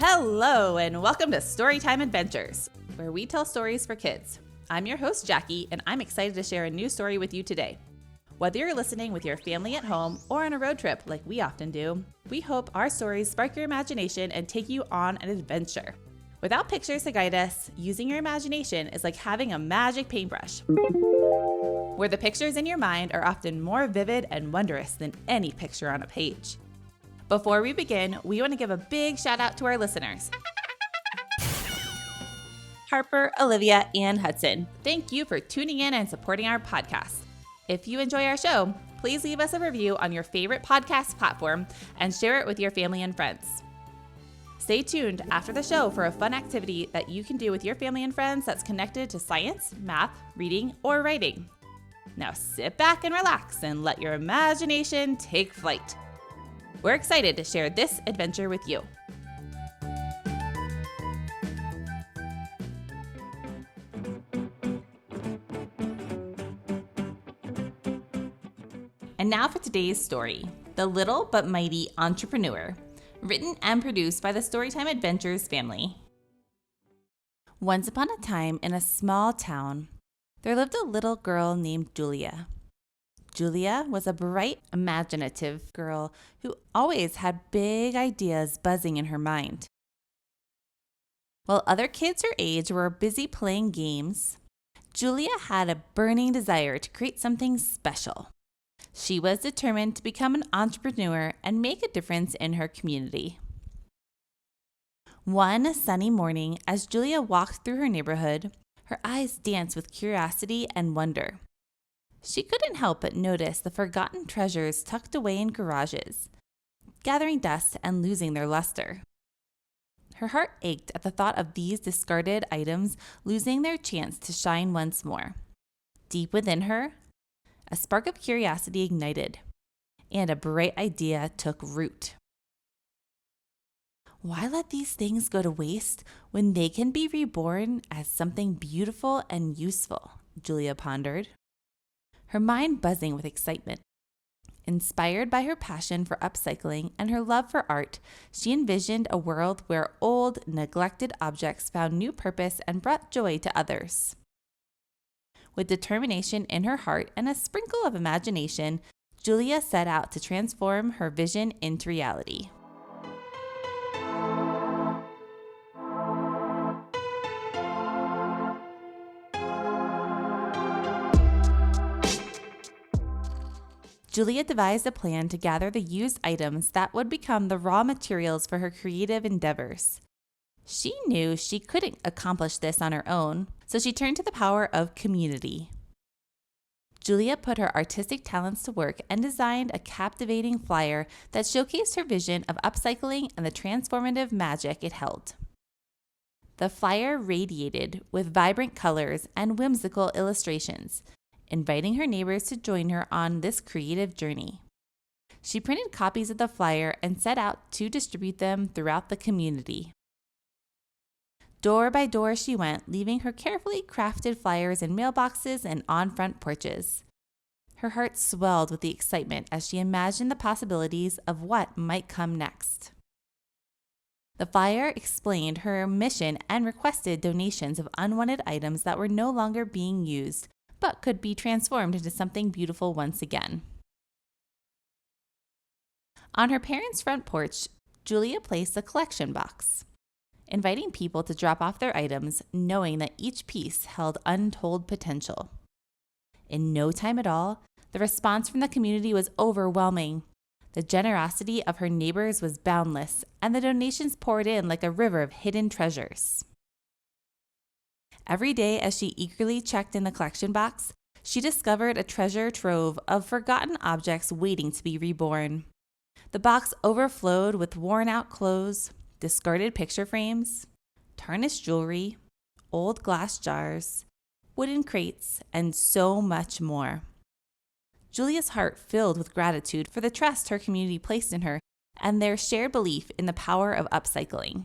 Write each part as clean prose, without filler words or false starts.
Hello, and welcome to Storytime Adventures, where we tell stories for kids. I'm your host, Jackie, and I'm excited to share a new story with you today. Whether you're listening with your family at home or on a road trip like we often do, we hope our stories spark your imagination and take you on an adventure. Without pictures to guide us, using your imagination is like having a magic paintbrush, where the pictures in your mind are often more vivid and wondrous than any picture on a page. Before we begin, we want to give a big shout out to our listeners. Harper, Olivia, and Hudson, thank you for tuning in and supporting our podcast. If you enjoy our show, please leave us a review on your favorite podcast platform and share it with your family and friends. Stay tuned after the show for a fun activity that you can do with your family and friends that's connected to science, math, reading, or writing. Now sit back and relax and let your imagination take flight. We're excited to share this adventure with you. And now for today's story, The Little But Mighty Entrepreneur, written and produced by the Storytime Adventures family. Once upon a time in a small town, there lived a little girl named Julia. Julia was a bright, imaginative girl who always had big ideas buzzing in her mind. While other kids her age were busy playing games, Julia had a burning desire to create something special. She was determined to become an entrepreneur and make a difference in her community. One sunny morning, as Julia walked through her neighborhood, her eyes danced with curiosity and wonder. She couldn't help but notice the forgotten treasures tucked away in garages, gathering dust and losing their luster. Her heart ached at the thought of these discarded items losing their chance to shine once more. Deep within her, a spark of curiosity ignited, and a bright idea took root. Why let these things go to waste when they can be reborn as something beautiful and useful? Julia pondered, her mind buzzing with excitement. Inspired by her passion for upcycling and her love for art, she envisioned a world where old, neglected objects found new purpose and brought joy to others. With determination in her heart and a sprinkle of imagination, Julia set out to transform her vision into reality. Julia devised a plan to gather the used items that would become the raw materials for her creative endeavors. She knew she couldn't accomplish this on her own, so she turned to the power of community. Julia put her artistic talents to work and designed a captivating flyer that showcased her vision of upcycling and the transformative magic it held. The flyer radiated with vibrant colors and whimsical illustrations, inviting her neighbors to join her on this creative journey. She printed copies of the flyer and set out to distribute them throughout the community. Door by door she went, leaving her carefully crafted flyers in mailboxes and on front porches. Her heart swelled with the excitement as she imagined the possibilities of what might come next. The flyer explained her mission and requested donations of unwanted items that were no longer being used, but could be transformed into something beautiful once again. On her parents' front porch, Julia placed a collection box, inviting people to drop off their items, knowing that each piece held untold potential. In no time at all, the response from the community was overwhelming. The generosity of her neighbors was boundless, and the donations poured in like a river of hidden treasures. Every day, as she eagerly checked in the collection box, she discovered a treasure trove of forgotten objects waiting to be reborn. The box overflowed with worn-out clothes, discarded picture frames, tarnished jewelry, old glass jars, wooden crates, and so much more. Julia's heart filled with gratitude for the trust her community placed in her and their shared belief in the power of upcycling.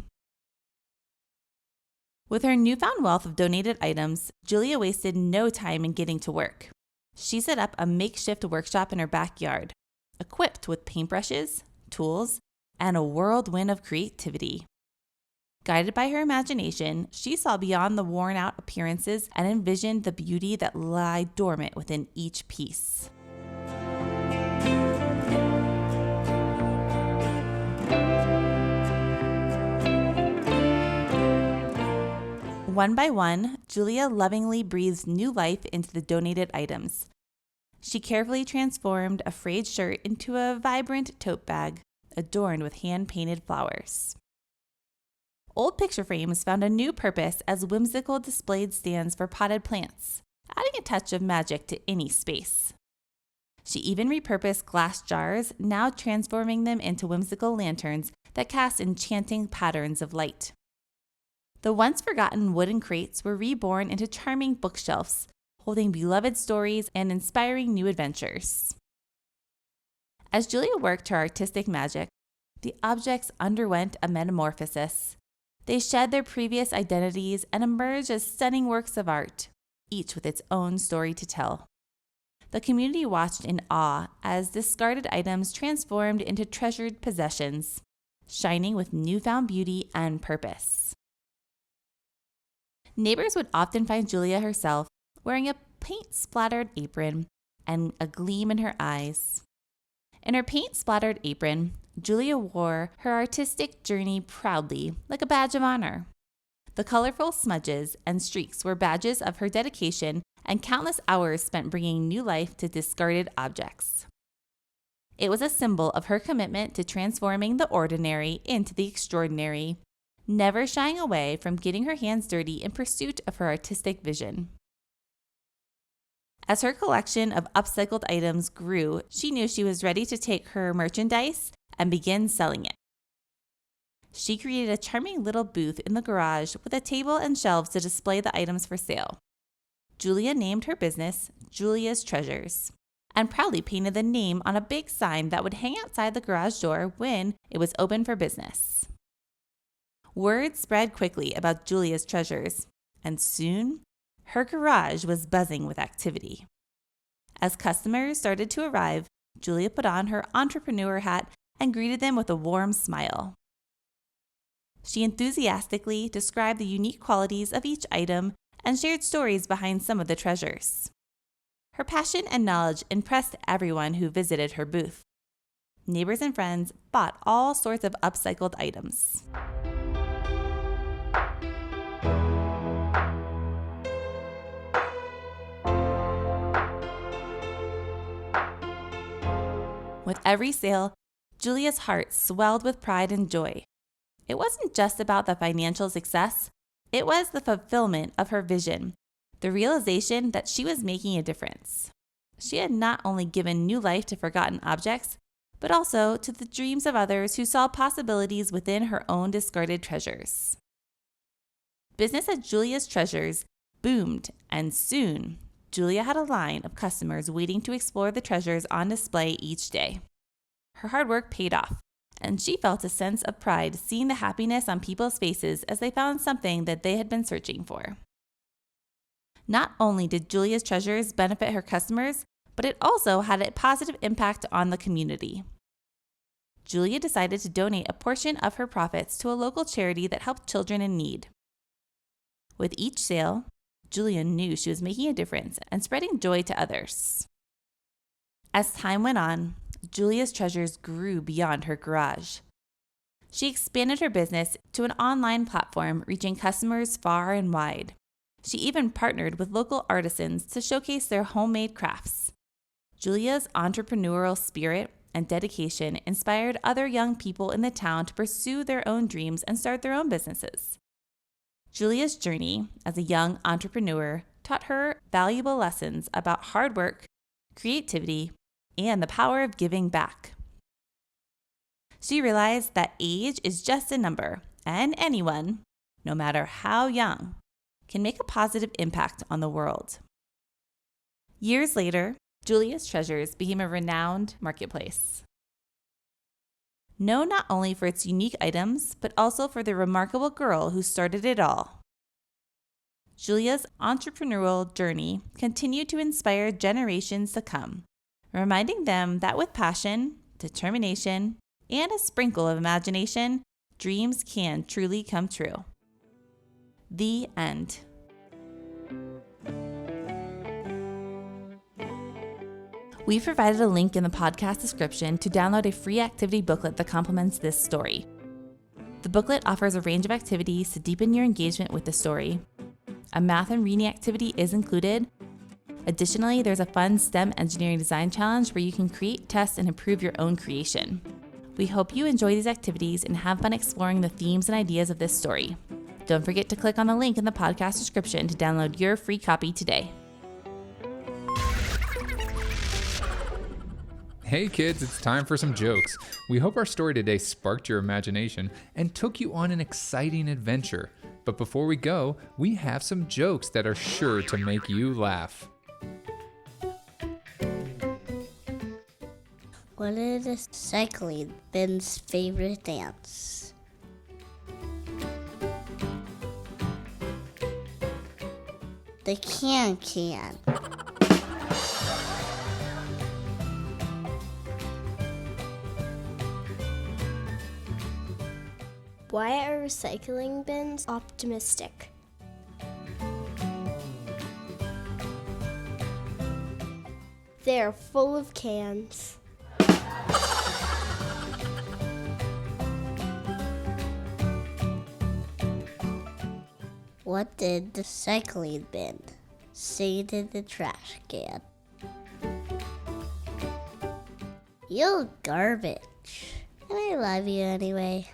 With her newfound wealth of donated items, Julia wasted no time in getting to work. She set up a makeshift workshop in her backyard, equipped with paintbrushes, tools, and a whirlwind of creativity. Guided by her imagination, she saw beyond the worn-out appearances and envisioned the beauty that lay dormant within each piece. One by one, Julia lovingly breathed new life into the donated items. She carefully transformed a frayed shirt into a vibrant tote bag, adorned with hand-painted flowers. Old picture frames found a new purpose as whimsical displayed stands for potted plants, adding a touch of magic to any space. She even repurposed glass jars, now transforming them into whimsical lanterns that cast enchanting patterns of light. The once forgotten wooden crates were reborn into charming bookshelves, holding beloved stories and inspiring new adventures. As Julia worked her artistic magic, the objects underwent a metamorphosis. They shed their previous identities and emerged as stunning works of art, each with its own story to tell. The community watched in awe as discarded items transformed into treasured possessions, shining with newfound beauty and purpose. Neighbors would often find Julia herself wearing a paint-splattered apron and a gleam in her eyes. In her paint-splattered apron, Julia wore her artistic journey proudly, like a badge of honor. The colorful smudges and streaks were badges of her dedication and countless hours spent bringing new life to discarded objects. It was a symbol of her commitment to transforming the ordinary into the extraordinary, never shying away from getting her hands dirty in pursuit of her artistic vision. As her collection of upcycled items grew, she knew she was ready to take her merchandise and begin selling it. She created a charming little booth in the garage with a table and shelves to display the items for sale. Julia named her business Julia's Treasures and proudly painted the name on a big sign that would hang outside the garage door when it was open for business. Word spread quickly about Julia's Treasures, and soon, her garage was buzzing with activity. As customers started to arrive, Julia put on her entrepreneur hat and greeted them with a warm smile. She enthusiastically described the unique qualities of each item and shared stories behind some of the treasures. Her passion and knowledge impressed everyone who visited her booth. Neighbors and friends bought all sorts of upcycled items. With every sale, Julia's heart swelled with pride and joy. It wasn't just about the financial success, it was the fulfillment of her vision, the realization that she was making a difference. She had not only given new life to forgotten objects, but also to the dreams of others who saw possibilities within her own discarded treasures. Business at Julia's Treasures boomed, and soon, Julia had a line of customers waiting to explore the treasures on display each day. Her hard work paid off, and she felt a sense of pride seeing the happiness on people's faces as they found something that they had been searching for. Not only did Julia's Treasures benefit her customers, but it also had a positive impact on the community. Julia decided to donate a portion of her profits to a local charity that helped children in need. With each sale, Julia knew she was making a difference and spreading joy to others. As time went on, Julia's Treasures grew beyond her garage. She expanded her business to an online platform reaching customers far and wide. She even partnered with local artisans to showcase their homemade crafts. Julia's entrepreneurial spirit and dedication inspired other young people in the town to pursue their own dreams and start their own businesses. Julia's journey as a young entrepreneur taught her valuable lessons about hard work, creativity, and the power of giving back. She realized that age is just a number, and anyone, no matter how young, can make a positive impact on the world. Years later, Julia's Treasures became a renowned marketplace. Known not only for its unique items, but also for the remarkable girl who started it all. Julia's entrepreneurial journey continued to inspire generations to come, reminding them that with passion, determination, and a sprinkle of imagination, dreams can truly come true. The end. We've provided a link in the podcast description to download a free activity booklet that complements this story. The booklet offers a range of activities to deepen your engagement with the story. A math and reading activity is included. Additionally, there's a fun STEM engineering design challenge where you can create, test, and improve your own creation. We hope you enjoy these activities and have fun exploring the themes and ideas of this story. Don't forget to click on the link in the podcast description to download your free copy today. Hey kids, it's time for some jokes. We hope our story today sparked your imagination and took you on an exciting adventure. But before we go, we have some jokes that are sure to make you laugh. What is the cycling Ben's favorite dance? The can. Why are recycling bins optimistic? They're full of cans. What did the cycling bin say to the trash can? You're garbage, and I love you anyway.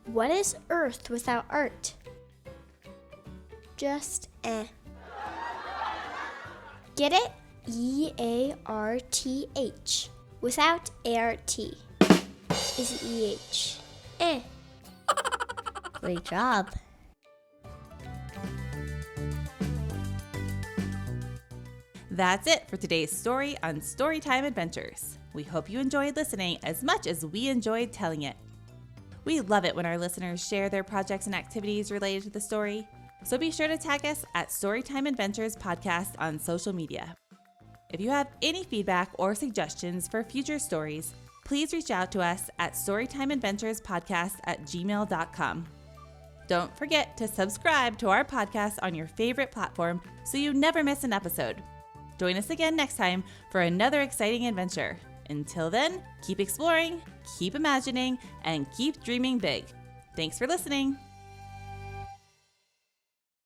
What is Earth without art? Just Get it? EARTH. Without ART is EH. Great job. That's it for today's story on Storytime Adventures. We hope you enjoyed listening as much as we enjoyed telling it. We love it when our listeners share their projects and activities related to the story, so be sure to tag us at Storytime Adventures Podcast on social media. If you have any feedback or suggestions for future stories, please reach out to us at storytimeadventurespodcast@gmail.com. Don't forget to subscribe to our podcast on your favorite platform so you never miss an episode. Join us again next time for another exciting adventure. Until then, keep exploring, keep imagining, and keep dreaming big. Thanks for listening.